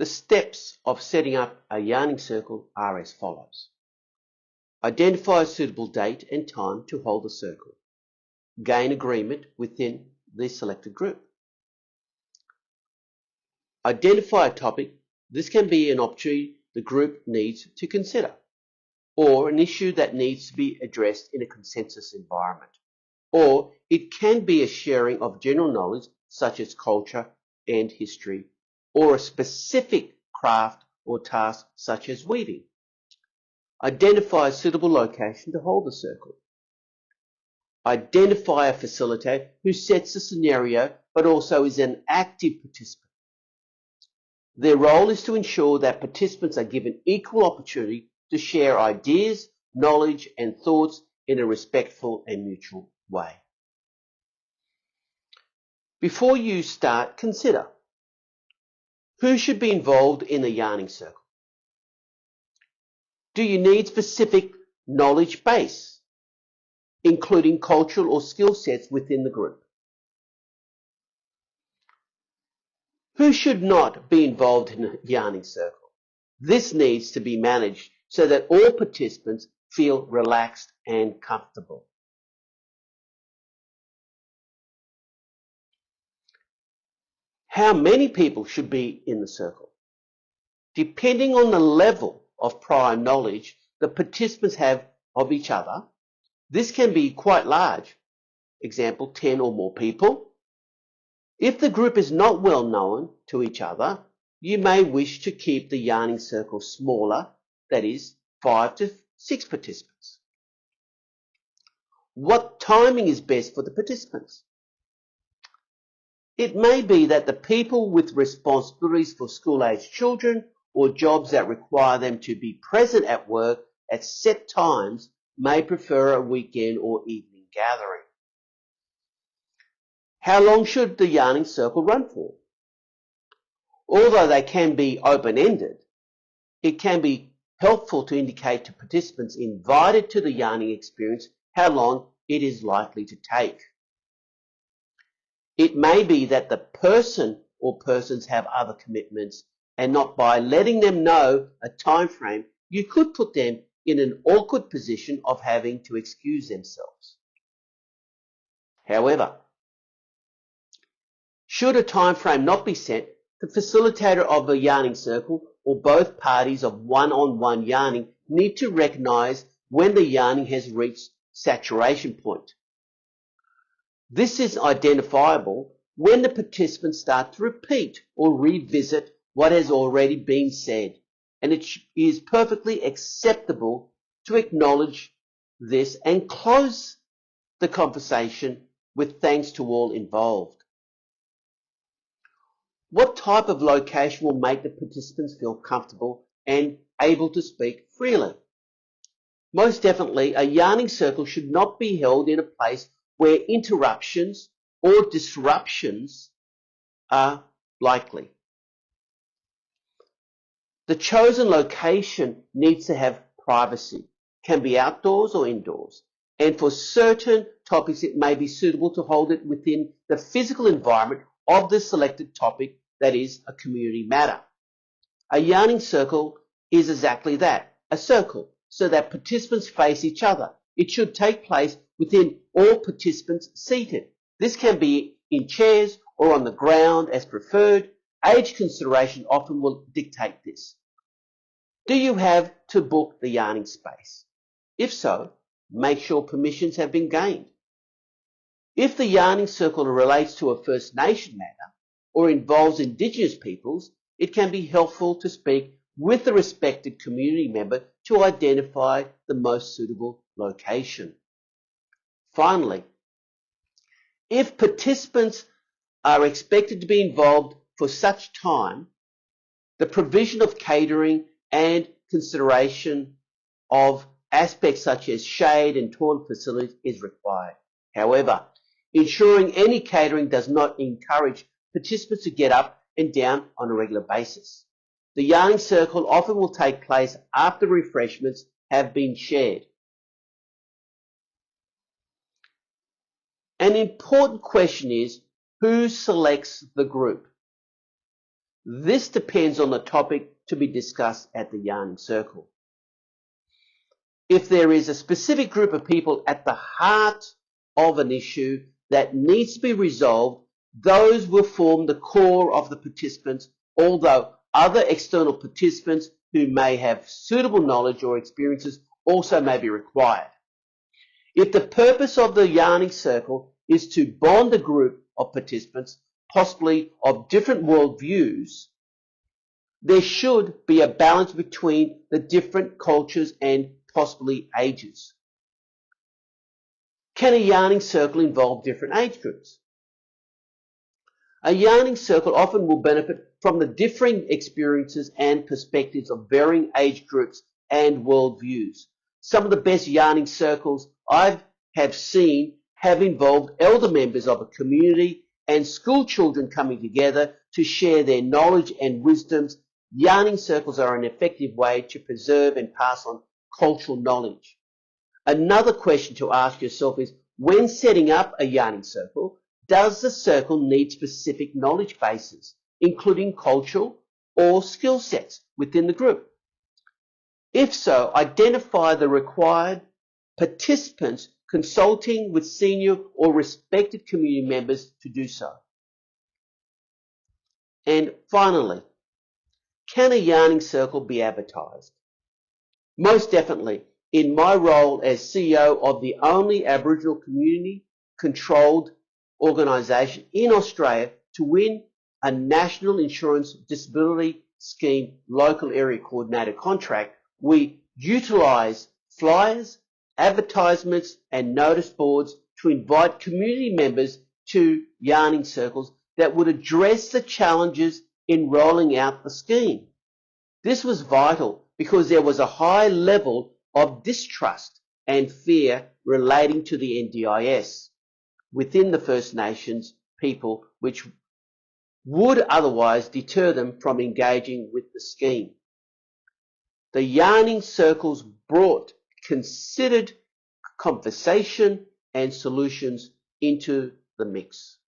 The steps of setting up a yarning circle are as follows. Identify a suitable date and time to hold the circle. Gain agreement within the selected group. Identify a topic. This can be an opportunity the group needs to consider, or an issue that needs to be addressed in a consensus environment. Or it can be a sharing of general knowledge such as culture and history, or a specific craft or task such as weaving. Identify a suitable location to hold the circle. Identify a facilitator who sets the scenario but also is an active participant. Their role is to ensure that participants are given equal opportunity to share ideas, knowledge and thoughts in a respectful and mutual way. Before you start, consider who should be involved in the yarning circle. Do you need specific knowledge base, including cultural or skill sets within the group? Who should not be involved in a yarning circle? This needs to be managed so that all participants feel relaxed and comfortable. How many people should be in the circle? Depending on the level of prior knowledge the participants have of each other, this can be quite large. Example, 10 or more people. If the group is not well known to each other, you may wish to keep the yarning circle smaller, that is 5 to 6 participants. What timing is best for the participants? It may be that the people with responsibilities for school-aged children or jobs that require them to be present at work at set times may prefer a weekend or evening gathering. How long should the yarning circle run for? Although they can be open-ended, it can be helpful to indicate to participants invited to the yarning experience how long it is likely to take. It may be that the person or persons have other commitments, and not by letting them know a time frame, you could put them in an awkward position of having to excuse themselves. However, should a time frame not be set, the facilitator of a yarning circle or both parties of one-on-one yarning need to recognize when the yarning has reached saturation point. This is identifiable when the participants start to repeat or revisit what has already been said, and it is perfectly acceptable to acknowledge this and close the conversation with thanks to all involved. What type of location will make the participants feel comfortable and able to speak freely? Most definitely, a yarning circle should not be held in a place where interruptions or disruptions are likely. The chosen location needs to have privacy, can be outdoors or indoors, and for certain topics it may be suitable to hold it within the physical environment of the selected topic, that is, a community matter. A yarning circle is exactly that, a circle, so that participants face each other. It should take place within all participants seated. This can be in chairs or on the ground as preferred. Age consideration often will dictate this. Do you have to book the yarning space? If so, make sure permissions have been gained. If the yarning circle relates to a First Nation matter or involves Indigenous peoples, it can be helpful to speak with the respected community member to identify the most suitable location. Finally, if participants are expected to be involved for such time, the provision of catering and consideration of aspects such as shade and toilet facilities is required. However, ensuring any catering does not encourage participants to get up and down on a regular basis. The yarning circle often will take place after refreshments have been shared. An important question is, who selects the group? This depends on the topic to be discussed at the yarning circle. If there is a specific group of people at the heart of an issue that needs to be resolved, those will form the core of the participants, although other external participants who may have suitable knowledge or experiences also may be required. If the purpose of the yarning circle is to bond a group of participants, possibly of different worldviews, there should be a balance between the different cultures and possibly ages. Can a yarning circle involve different age groups? A yarning circle often will benefit from the differing experiences and perspectives of varying age groups and worldviews. Some of the best yarning circles I have seen have involved elder members of a community and school children coming together to share their knowledge and wisdoms. Yarning circles are an effective way to preserve and pass on cultural knowledge. Another question to ask yourself is, when setting up a yarning circle, does the circle need specific knowledge bases, including cultural or skill sets within the group? If so, identify the required participants, consulting with senior or respected community members to do so. And finally, can a yarning circle be advertised? Most definitely. In my role as CEO of the only Aboriginal community-controlled organisation in Australia to win a National Insurance Disability Scheme Local Area Coordinator contract, we utilise flyers, advertisements and notice boards to invite community members to yarning circles that would address the challenges in rolling out the scheme. This was vital because there was a high level of distrust and fear relating to the NDIS within the First Nations people, which would otherwise deter them from engaging with the scheme. The yarning circles brought considered conversation and solutions into the mix.